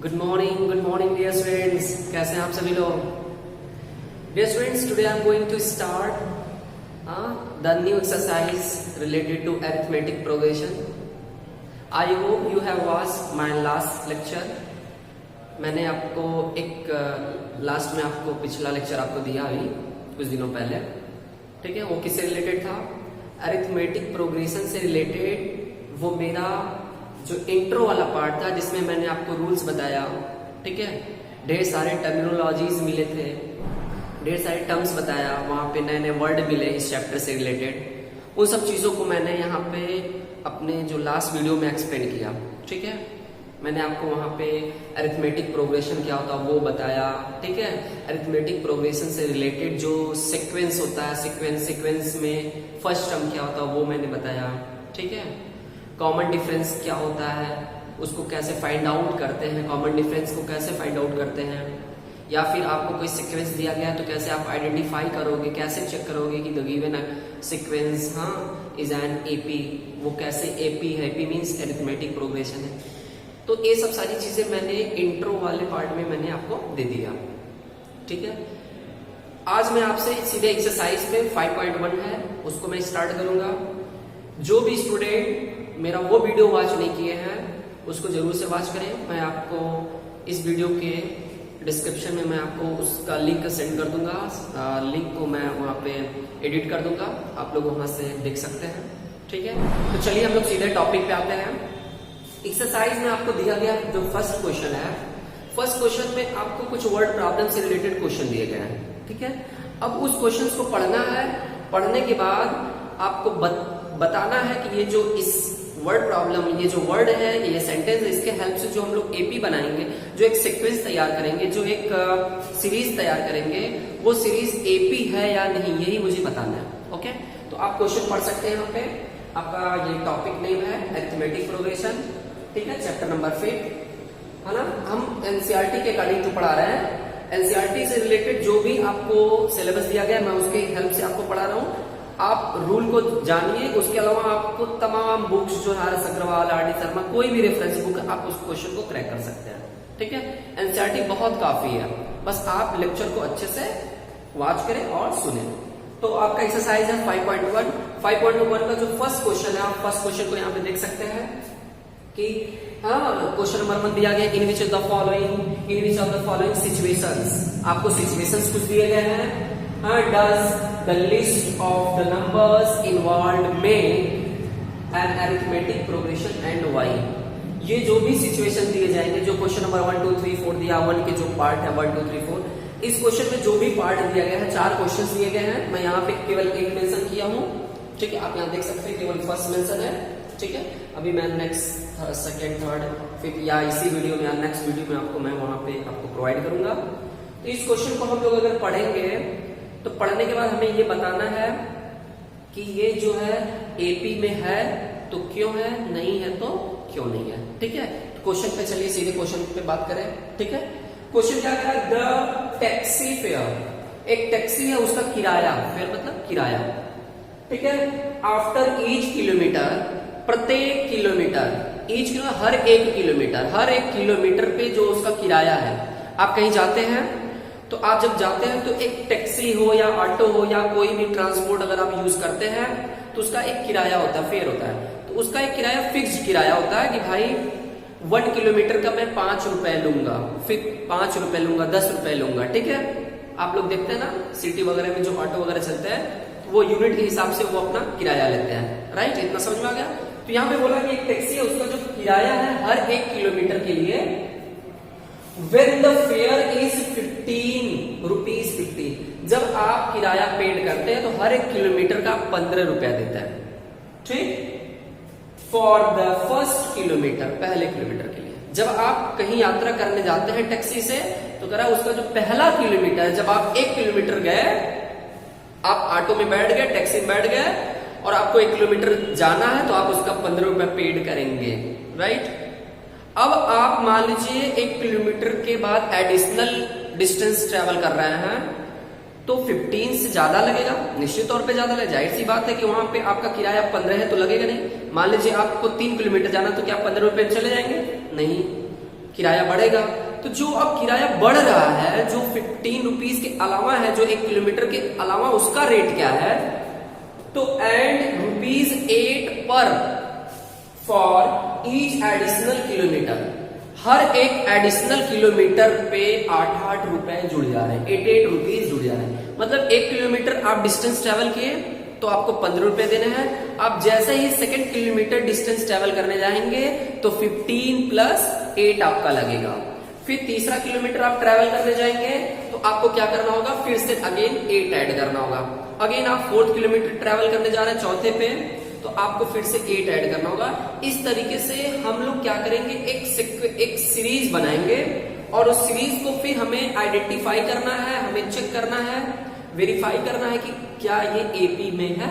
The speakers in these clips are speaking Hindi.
Good morning, dear students. कैसे हैं आप सभी लोग? Dear students, today I am going to start the new exercise related to arithmetic progression. I hope you have watched my last lecture. मैंने आपको एक लास्ट में आपको पिछला लेक्चर आपको दिया अभी कुछ दिनों पहले, ठीक है? वो किससे रिलेटेड था? अरिथमेटिक प्रोग्रेशन से रिलेटेड वो मेरा जो इंट्रो वाला पार्ट था जिसमें मैंने आपको रूल्स बताया, ठीक है? ढेर सारे टर्मिनोलॉजीज मिले थे, ढेर सारे टर्म्स बताया, वहां पे नए नए वर्ड मिले इस चैप्टर से रिलेटेड। उन सब चीजों को मैंने यहाँ पे अपने जो लास्ट वीडियो में एक्सप्लेन किया, ठीक है? मैंने आपको वहां पे अरिथमेटिक प्रोग्रेशन क्या होता है वो बताया, ठीक है? अरिथमेटिक प्रोग्रेशन से रिलेटेड जो सीक्वेंस होता है, सीक्वेंस में फर्स्ट टर्म क्या होता है वो मैंने बताया, ठीक है? कॉमन डिफरेंस क्या होता है, उसको कैसे फाइंड आउट करते हैं, कॉमन डिफरेंस को कैसे फाइंड आउट करते हैं, या फिर आपको कोई सीक्वेंस दिया गया है तो कैसे आप आइडेंटिफाई करोगे, कैसे चेक करोगे कि the given sequence is an AP, वो कैसे एपी है, एपी मींस अरिथमेटिक प्रोग्रेशन है। तो ये सब सारी चीजें मैंने इंट्रो वाले पार्ट में मैंने आपको दे दिया, ठीक है? आज मैं आपसे सीधे एक्सरसाइज में 5.1 है उसको मैं स्टार्ट करूंगा। जो भी स्टूडेंट मेरा वो वीडियो वॉच नहीं किए हैं उसको जरूर से वॉच करें। मैं आपको इस वीडियो के डिस्क्रिप्शन में मैं आपको उसका लिंक सेंड कर दूंगा, लिंक को मैं वहां पे एडिट कर दूंगा, आप लोग वहां से देख सकते हैं, ठीक है? तो चलिए हम लोग सीधे टॉपिक पे आते हैं। एक्सरसाइज में आपको दिया गया जो फर्स्ट क्वेश्चन है, फर्स्ट क्वेश्चन में आपको कुछ वर्ड प्रॉब्लम से रिलेटेड क्वेश्चन दिए गए हैं, ठीक है? अब उस क्वेश्चन को पढ़ना है, पढ़ने के बाद आपको बताना है कि ये जो इस वर्ड प्रॉब्लम, ये जो वर्ड है, ये सेंटेंस है, इसके हेल्प से जो हम लोग एपी बनाएंगे, जो एक सीक्वेंस तैयार करेंगे, जो एक सीरीज तैयार करेंगे, वो सीरीज एपी है या नहीं, यही मुझे बताना है, ओके? तो आप क्वेश्चन पढ़ सकते हैं यहाँ पे। आपका ये टॉपिक नेम है अरिथमेटिक प्रोग्रेशन, ठीक है? चैप्टर नंबर 5 है ना? हम एनसीईआरटी के अकॉर्डिंग टू पढ़ा रहे हैं। एनसीईआरटी से रिलेटेड जो भी आपको सिलेबस दिया गया मैं उसके हेल्प से आपको पढ़ा रहा हूँ। आप रूल को जानिए, उसके अलावा आपको तमाम बुक्स जो आर.एस. अग्रवाल, आर.डी. शर्मा, कोई भी रेफरेंस बुक आप उस क्वेश्चन को क्रैक कर सकते हैं, ठीक है? एनसीईआरटी बहुत काफी है, बस आप लेक्चर को अच्छे से वॉच करें और सुने। तो आपका एक्सरसाइज है 5.1। 5.1 का जो फर्स्ट क्वेश्चन है, आप फर्स्ट क्वेश्चन को यहाँ पे देख सकते हैं कि क्वेश्चन नंबर 1 दिया गया, in which of the following situations, आपको सिचुएशंस कुछ दिए गए हैं। Does the list of the numbers involved make an arithmetic progression and why? ये जो भी सिचुएशन दिए जाएंगे, जो क्वेश्चन नंबर 1 2 3 4 दिया, 1 के जो पार्ट है 1 2 3 4, इस क्वेश्चन में जो भी पार्ट दिया गया है, 4 क्वेश्चंस दिए गए हैं। मैं यहाँ पे केवल एक मेंशन किया हूँ, ठीक है? आप यहाँ देख सकते हैं केवल फर्स्ट मेंशन है, ठीक है? अभी मैं नेक्स्ट सेकेंड थर्ड फिर या इसी वीडियो में या नेक्स्ट वीडियो में आपको मैं वहां पे आपको प्रोवाइड करूंगा। तो इस क्वेश्चन को हम लोग अगर पढ़ेंगे तो पढ़ने के बाद हमें ये बताना है कि ये जो है एपी में है तो क्यों है, नहीं है तो क्यों नहीं है, ठीक है? तो क्वेश्चन पे चलिए सीधे क्वेश्चन पे बात करें, ठीक है? क्वेश्चन क्या कह रहा है? द टैक्सी फेयर, एक टैक्सी है उसका किराया, फेयर मतलब किराया, ठीक है? आफ्टर ईच किलोमीटर, प्रत्येक किलोमीटर, हर एक किलोमीटर पे जो उसका किराया है, आप कहीं जाते हैं तो आप जब जाते हैं तो एक टैक्सी हो या ऑटो हो या कोई भी ट्रांसपोर्ट अगर आप यूज करते हैं तो उसका एक किराया होता है, फेयर होता है। तो उसका एक किराया फिक्स्ड किराया होता है कि भाई 1 किलोमीटर का मैं 5 रुपए लूंगा, फिर 5 रुपए लूंगा, 10 रुपए लूंगा, ठीक है? आप लोग देखते हैं ना सिटी वगैरह में जो ऑटो वगैरह चलते हैं तो वो यूनिट के हिसाब से वो अपना किराया लेते हैं, राइट? इतना समझ में आ गया? तो यहाँ पे बोला कि एक टैक्सी है उसका जो किराया है हर एक किलोमीटर के लिए, when the fare is 15 rupees 50, जब आप किराया पेड करते हैं तो हर एक किलोमीटर का 15 रुपया देता है, ठीक? फॉर द फर्स्ट किलोमीटर, पहले किलोमीटर के लिए। जब आप कहीं यात्रा करने जाते हैं टैक्सी से तो कह रहा उसका जो पहला किलोमीटर है, जब आप 1 किलोमीटर गए, आप ऑटो में बैठ गए, टैक्सी में बैठ गए और आपको 1 किलोमीटर जाना है तो आप उसका 15 रुपया पेड करेंगे, राइट? अब आप मान लीजिए 1 किलोमीटर के बाद एडिशनल डिस्टेंस ट्रेवल कर रहे हैं तो 15 से ज्यादा लगेगा, निश्चित तौर पे ज्यादा लगेगा। जाहिर सी बात है कि वहां पे आपका किराया 15 है तो लगेगा नहीं। मान लीजिए आपको 3 किलोमीटर जाना तो क्या 15 रुपए चले जाएंगे? नहीं, किराया बढ़ेगा। तो जो अब किराया बढ़ रहा है, जो 15 रुपीज के अलावा है, जो 1 किलोमीटर के अलावा, उसका रेट क्या है? तो एंड ₹8 पर फॉर ईच एडिशनल किलोमीटर, हर एक एडिशनल किलोमीटर पे 8 रुपए जुड़ जा रहे हैं, 8 रुपीज जुड़ जा रहे हैं। मतलब 1 किलोमीटर आप डिस्टेंस ट्रेवल किए तो आपको 15 रुपए देने हैं। आप जैसे ही सेकंड किलोमीटर डिस्टेंस ट्रेवल करने जाएंगे तो 15 प्लस 8 आपका लगेगा। फिर तीसरा किलोमीटर आप ट्रेवल करने जाएंगे तो आपको क्या करना होगा? फिर से अगेन 8 ऐड करना होगा। अगेन आप 4th किलोमीटर ट्रेवल करने जा रहे हैं चौथे पे, तो आपको फिर से 8 ऐड करना होगा। इस तरीके से हम लोग क्या करेंगे, एक सीरीज बनाएंगे और उस सीरीज को फिर हमें आइडेंटिफाई करना है, हमें चेक करना है, वेरीफाई करना है कि क्या ये एपी में है।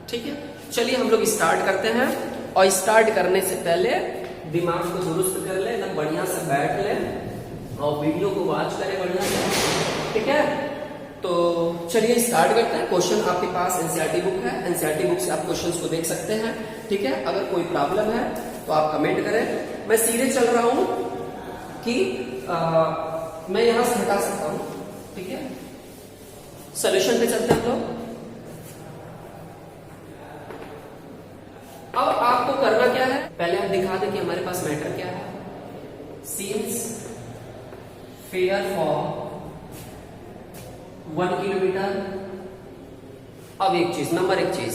ठीक है, चलिए हम लोग स्टार्ट करते हैं। और स्टार्ट करने से पहले दिमाग को दुरुस्त कर ले, एकदम बढ़िया से बैठ ले और वीडियो को वॉच करें बढ़िया से। ठीक है, तो चलिए स्टार्ट करते हैं। क्वेश्चन आपके पास एनसीईआरटी बुक है, एनसीईआरटी बुक से आप क्वेश्चंस को देख सकते हैं। ठीक है, अगर कोई प्रॉब्लम है तो आप कमेंट करें। मैं सीधे चल रहा हूं कि मैं यहां से हटा सकता हूं। ठीक है, सोल्यूशन पे चलते हैं हम लोग। अब आपको करना क्या है, पहले आप दिखा दें कि हमारे पास मैटर क्या है। Scenes fair for 1 kilometre. अब एक चीज, नंबर एक चीज,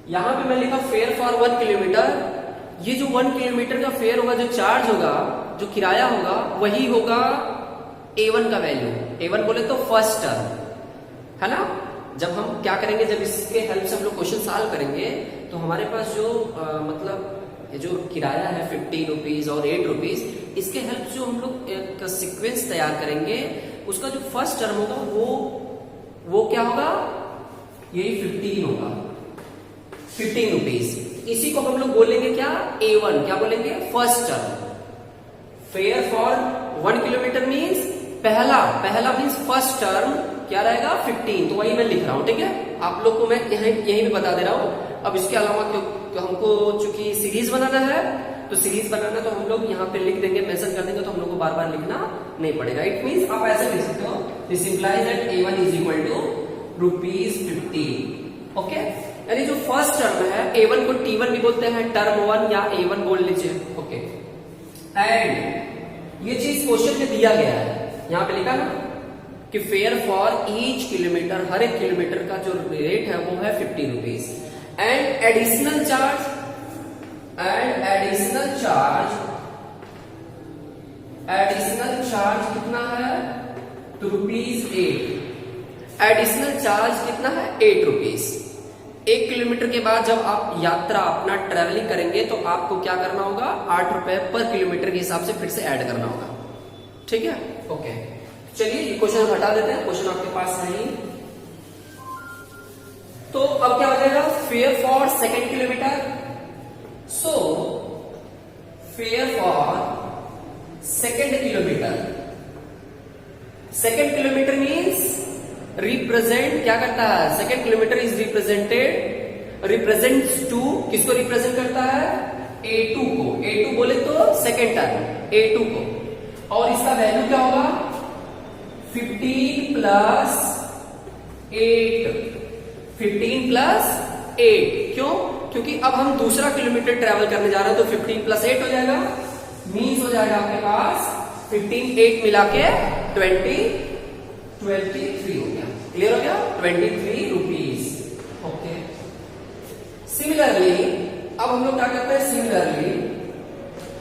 यहां पे मैं लिखा फेयर फॉर 1 किलोमीटर। ये जो 1 किलोमीटर का फेयर होगा, जो चार्ज होगा, जो किराया होगा, वही होगा A1 का वैल्यू। A1 बोले तो फर्स्ट टर्म है ना। जब हम क्या करेंगे, जब इसके हेल्प से हम लोग क्वेश्चन सॉल्व करेंगे तो हमारे पास जो मतलब ये जो किराया है 15 रुपीज और 8 रुपीज, इसके हेल्प से हम लोग एक सीक्वेंस तैयार करेंगे। उसका जो फर्स्ट टर्म होगा वो क्या होगा, यही 15 होगा, 15 रुपीज। इसी को हम लोग बोलेंगे क्या, A1। क्या बोलेंगे, first term. Fair for 1 kilometre means पहला मीन्स फर्स्ट टर्म क्या रहेगा, 15। तो वही मैं लिख रहा हूं। ठीक है, आप लोग को मैं यही भी बता दे रहा हूं। अब इसके अलावा क्यों हमको चूंकि सीरीज बनाना है, तो सीरीज बनाना तो हम लोग यहाँ पे लिख देंगे, मेंशन कर देंगे, तो हम लोग को बार बार लिखना नहीं पड़ेगा। इट मीन्स आप ऐसे लिख सकते हो, this implies that A1 is equal to ₹15। Okay, यानी जो फर्स्ट टर्म है A1 को T1 भी बोलते हैं, टर्म 1 या A1 बोल लीजिए। ओके, एंड ये चीज क्वेश्चन में दिया गया है, यहां पे लिखा ना कि फेयर फॉर ईच किलोमीटर, हर एक किलोमीटर का जो रेट है वो है 50 रुपीज। एंड एडिशनल चार्ज कितना है, तो ₹8। एडिशनल चार्ज कितना है, 8 रुपीज। 1 किलोमीटर के बाद जब आप यात्रा अपना ट्रेवलिंग करेंगे तो आपको क्या करना होगा, 8 रुपए पर किलोमीटर के हिसाब से फिर से ऐड करना होगा। ठीक है, ओके, चलिए ये क्वेश्चन हटा देते हैं, क्वेश्चन आपके पास नहीं। तो अब क्या हो जाएगा, fair for second kilometre. So fair for second kilometre means represent, क्या करता है, second kilometre is represents to, किसको रिप्रेजेंट करता है, A2 को। A2 बोले तो सेकेंड टर्म A2 को। और इसका वैल्यू क्या होगा, 15 प्लस 8। क्यों, क्योंकि अब हम दूसरा किलोमीटर ट्रेवल करने जा रहे हैं, तो 15 प्लस 8 हो जाएगा, मीन्स हो जाएगा आपके पास 15 8 मिला के 23 हो गया। क्लियर हो गया, 23 रुपीज। ओके, सिमिलरली अब हम लोग क्या करते हैं, सिमिलरली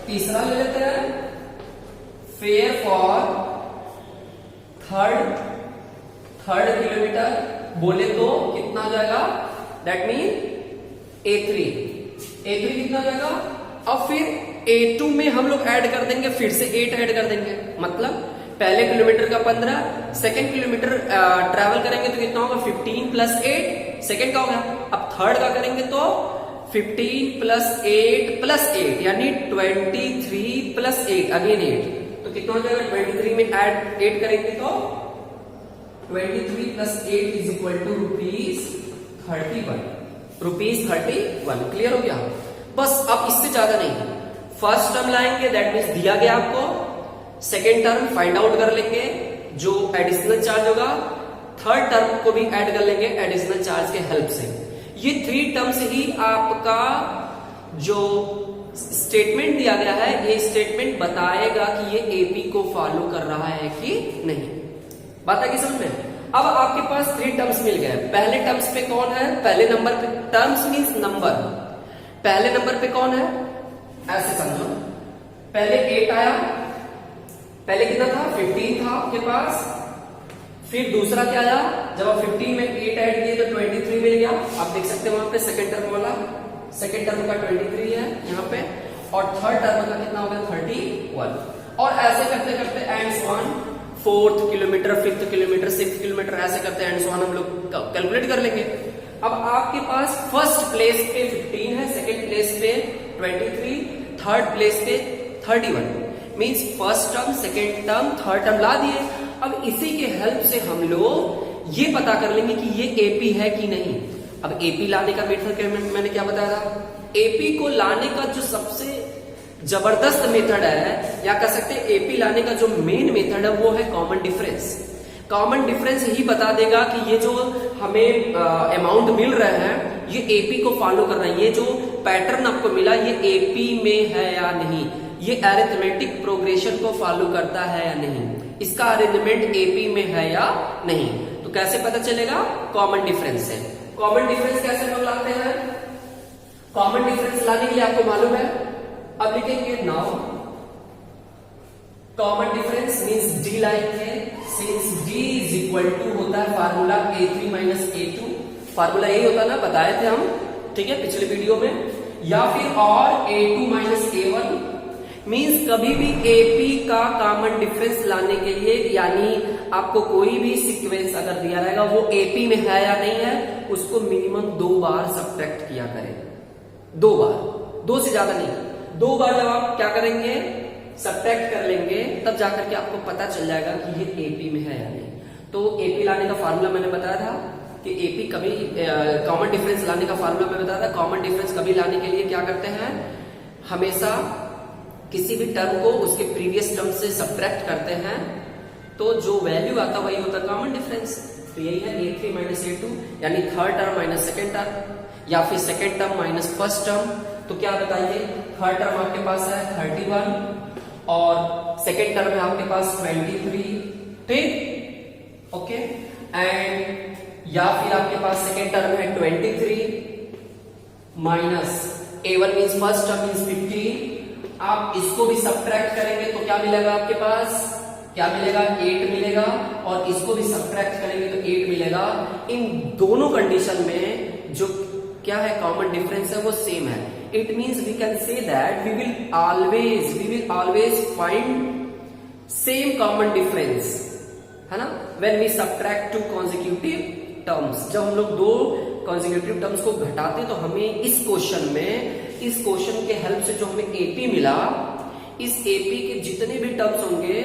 तीसरा ले लेते हैं, फेयर फॉर थर्ड किलोमीटर बोले तो कितना हो जाएगा, दैट मीन A3 कितना हो जाएगा। अब फिर A2 में हम लोग ऐड कर देंगे, फिर से 8 ऐड कर देंगे। मतलब पहले किलोमीटर का 15, सेकेंड किलोमीटर ट्रैवल करेंगे तो कितना होगा, 15 प्लस 8, सेकेंड का हो गया। अब थर्ड का करेंगे तो 15 प्लस 8 यानी 23 प्लस 8 अगेन 8, तो कितना हो जाएगा, 23 में ऐड 8 करेंगे तो 23 plus 8 is equal to ₹31। Clear हो गया। बस अब इससे ज्यादा नहीं, फर्स्ट टर्म लाएंगे, दैट मीन्स दिया गया आपको, सेकेंड टर्म फाइंड आउट कर लेंगे जो एडिशनल चार्ज होगा, थर्ड टर्म को भी ऐड कर लेंगे एडिशनल चार्ज के हेल्प से। ये 3 टर्म्स ही आपका जो स्टेटमेंट दिया गया है, ये स्टेटमेंट बताएगा कि ये एपी को फॉलो कर रहा है कि नहीं। बात है कि समझ में? अब आपके पास 3 टर्म्स मिल गए। पहले टर्म्स पे कौन है? पहले नंबर पे, टर्म्स मीन्स नंबर, पहले नंबर पे कौन है? ऐसे समझो, पहले 8 आया, पहले कितना था? 15 था आपके पास। फिर दूसरा क्या आया? जब आप 15 में 8 ऐड किए तो 23 मिल गया। आप देख सकते हैं वहां पे सेकंड टर्म वाला, सेकंड टर्म का 23 है यहाँ पे, और थर्ड टर्म का कितना हो गया? 31। और ऐसे करते करते and so on, 4th kilometre, 5th kilometre, 6th kilometre, ऐसे करते एंड सो ऑन हम लोग कैलकुलेट कर लेंगे। अब आपके पास फर्स्ट प्लेस पे 15 है, सेकंड प्लेस पे 23, थर्ड प्लेस पे 31, means first term, second term, third term ला दिए। अब इसी के हेल्प से हम लोग ये पता कर लेंगे कि ये एपी है कि नहीं। अब एपी लाने का मेथड मैंने क्या बताया था? एपी को लाने का जो सबसे जबरदस्त मेथड है, या कह सकते हैं एपी लाने का जो मेन मेथड है, वो है कॉमन डिफरेंस। कॉमन डिफरेंस ही बता देगा कि ये जो हमें अमाउंट मिल रहा है ये एपी को फॉलो कर रहा है, ये जो पैटर्न आपको मिला ये एपी में है या नहीं, ये अरिथमेटिक प्रोग्रेशन को फॉलो करता है या नहीं, इसका अरेंजमेंट एपी में है या नहीं। तो कैसे पता चलेगा? कॉमन डिफरेंस से। कॉमन डिफरेंस कैसे लोग लाते हैं? कॉमन डिफरेंस लाने के लिए आपको मालूम है, अब लिखेंगे now common difference means D लाएंगे, since D is equal to होता है formula a3 minus a2, formula यही होता ना, बताए थे हम, ठीक है, पिछले वीडियो में। या फिर और a2 माइनस a1, मींस कभी भी एपी का कॉमन डिफरेंस लाने के लिए, यानी आपको कोई भी सीक्वेंस अगर दिया रहेगा वो एपी में है या नहीं है, उसको मिनिमम 2 बार सब्ट्रैक्ट किया करें। 2 बार, 2 से ज्यादा नहीं। 2 बार जब आप क्या करेंगे? सब्ट्रैक्ट कर लेंगे, तब जाकर के आपको पता चल जाएगा कि ये एपी में है या नहीं। तो एपी लाने का फार्मूला मैंने बताया था कि एपी कभी कॉमन डिफरेंस लाने का फार्मूला मैं बताया था। कॉमन डिफरेंस कभी लाने के लिए क्या करते हैं? हमेशा किसी भी टर्म को उसके प्रीवियस टर्म से सब्ट्रैक्ट करते हैं, तो जो वैल्यू आता वही होता है कॉमन डिफरेंस। तो यही है a3 माइनस a2, यानी third term minus second term, या फिर second term minus first term. तो क्या बताइए? थर्ड टर्म आपके पास है 31 और सेकेंड टर्म है आपके पास 23, ठीक, ओके। एंड या फिर आपके पास सेकेंड टर्म है 23 minus a1 means first term means 15। आप इसको भी सब्ट्रैक्ट करेंगे तो क्या मिलेगा आपके पास? क्या मिलेगा? 8 मिलेगा, और इसको भी सब्ट्रैक्ट करेंगे तो 8 मिलेगा। इन दोनों कंडीशन में जो क्या है कॉमन डिफरेंस है वो सेम है। It means we can say that we will always find same common difference, है ना, when we subtract 2 consecutive terms. जब हम लोग 2 कॉन्जिक्यूटिव टर्म्स को घटाते हैं तो हमें इस क्वेश्चन के हेल्प से जो हमें एपी मिला, इस एपी के जितने भी टर्म्स होंगे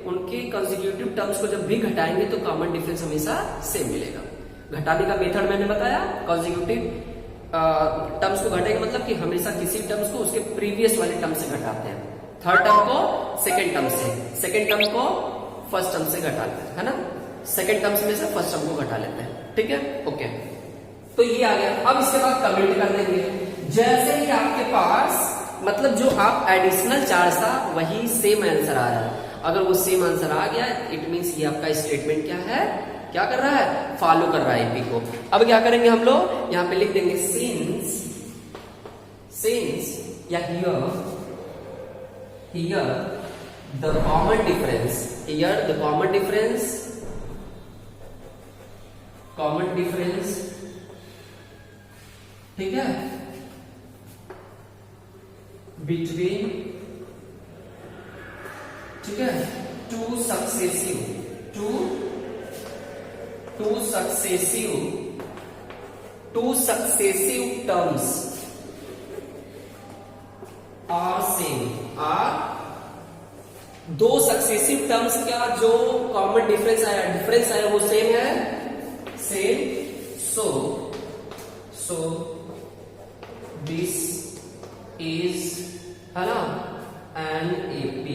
उनके कॉन्जिक्यूटिव टर्म्स को जब भी घटाएंगे तो कॉमन डिफरेंस हमेशा सेम मिलेगा। घटाने का मेथड मैंने बताया, कॉन्जिक्यूटिव टर्म्स को घटाएंगे मतलब कि हमेशा किसी टर्म्स को उसके प्रीवियस वाले टर्म से घटाते हैं। थर्ड टर्म को सेकेंड टर्म से, सेकेंड टर्म को फर्स्ट टर्म से घटाते हैं, है ना, सेकेंड टर्म्स में से फर्स्ट टर्म को घटा लेते हैं, ठीक है, ओके। तो ये आ गया। अब इसके बाद कमेंट कर देंगे। जैसे ही आपके पास मतलब जो आप एडिशनल चार्ज था वही सेम आंसर आ रहा है, अगर वो सेम आंसर आ गया इट मींस ये आपका स्टेटमेंट क्या है, क्या कर रहा है? फॉलो कर रहा है एपी को। अब क्या करेंगे हम लोग? यहां पे लिख देंगे सिंस या हियर द कॉमन डिफरेंस, ठीक है, बिटवीन, ठीक है, two successive terms are same, दो सक्सेसिव टर्म्स का जो कॉमन डिफरेंस आया वो सेम है, सेम। सो दिस इज, है ना, NAP,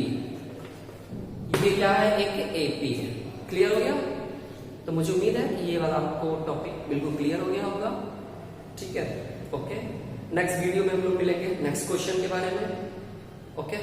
ये क्या है, एक AP है। क्लियर हो गया? तो मुझे उम्मीद है कि ये वाला आपको टॉपिक बिल्कुल क्लियर हो गया होगा। ठीक है, ओके। नेक्स्ट वीडियो में हम लोग मिलेंगे नेक्स्ट क्वेश्चन के बारे में। ओके।